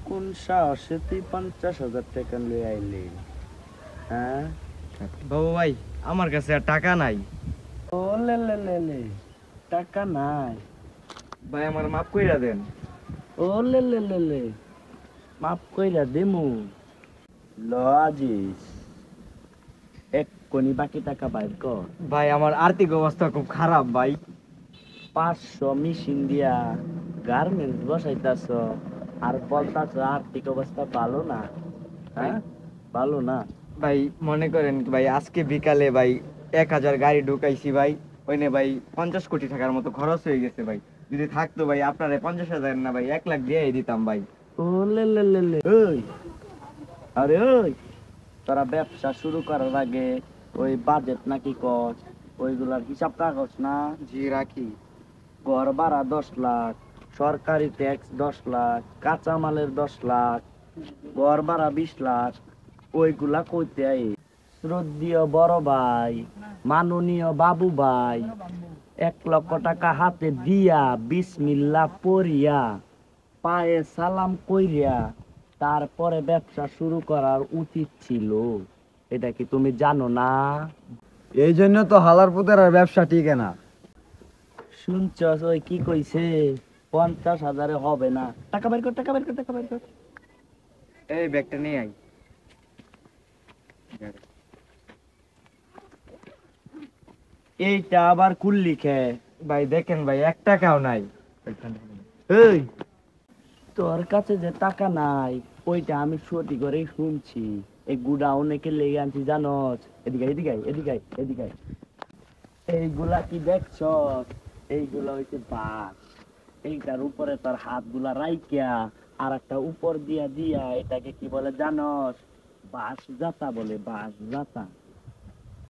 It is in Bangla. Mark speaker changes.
Speaker 1: কোন সাহসে তুই 50,000 টাকা লই আইলি? হ্যাঁ?
Speaker 2: বাবু ভাই, আমার কাছে আর টাকা নাই।
Speaker 1: ও লে লে লে লে, টাকা নাই?
Speaker 2: ভাই আমার মাফ কইরা দেন।
Speaker 1: ও লে লে লে লে, মাফ কইরা দিমু। ল আজিস, এক্ষুনি বাকি টাকা বাইর কর।
Speaker 2: ভাই আমার আর্থিক অবস্থা খুব খারাপ ভাই।
Speaker 1: 500 মেশিন দিয়া গার্মেন্টস বসাইতাছ আর বলতাছ আর্থিক অবস্থা ভালো না।
Speaker 2: ভাই
Speaker 1: হ্যাঁ, ভালো না?
Speaker 2: ভাই মনে করেন ভাই, আজকে বিকালে ভাই 1,000 গাড়ি ঢুকাইছি ভাই। ওইনে ভাই 50 কোটি টাকার মতো খরচ হয়ে গেছে ভাই। যদি থাকতো ভাই আপনারে 50,000 না ভাই 1 লাখ দিয়ে দিতাম ভাই।
Speaker 1: ও লে লে লে লে, ওই, আরে ওই, তোরা ব্যবসা শুরু করার আগে ওই বাজেট নাকি কর, ওইগুলার হিসাব রাখস না?
Speaker 2: জি রাখি।
Speaker 1: ঘর ভাড়া 10 লাখ, সরকারি ট্যাক্স 10 লাখ, কাঁচামালের 10 লাখ, ঘর ভাড়া 20 লাখ, ওইগুলা কইতে আই? শ্রদ্ধীয় বড় ভাই, মাননীয় বাবু ভাই, 1 লক্ষ টাকা হাতে দিয়া বিসমিল্লাহ পড়িয়া পায়ে সালাম কইরা তারপরে ব্যবসা শুরু করার উচিত ছিল। এটা কি তুমি জানো না?
Speaker 2: এই জন্য তো হালার পুতের আর ব্যবসা টিকে না।
Speaker 1: শুনছস ওই কি কইছে? 50,000-এ হবে না। টাকা বের কর, টাকা বের কর, টাকা বের কর।
Speaker 2: এই ব্যাগটা নিয়ে আই।
Speaker 1: এইটা আবার কুল্লি খে।
Speaker 2: ভাই দেখেন ভাই 1 টাকাও নাই।
Speaker 1: এই, তোর কাছে যে টাকা নাই ওইটা আমি সত্যি করেই শুনছি। এই গুডাউনে কে লেগে আনছি জানস? এদিকে এদিকে আয়, এদিকে আয়, এদিকে আয়। এইগুলা কি দেখছস? এইগুলা হইছে বাঁশ। এইটার উপরে তোর হাতগুলা রাইখা আর একটা উপর দিয়া দিয়া এটাকে কি বলে জানস? বাঁশ জাতা বলে, বাঁশ জাতা।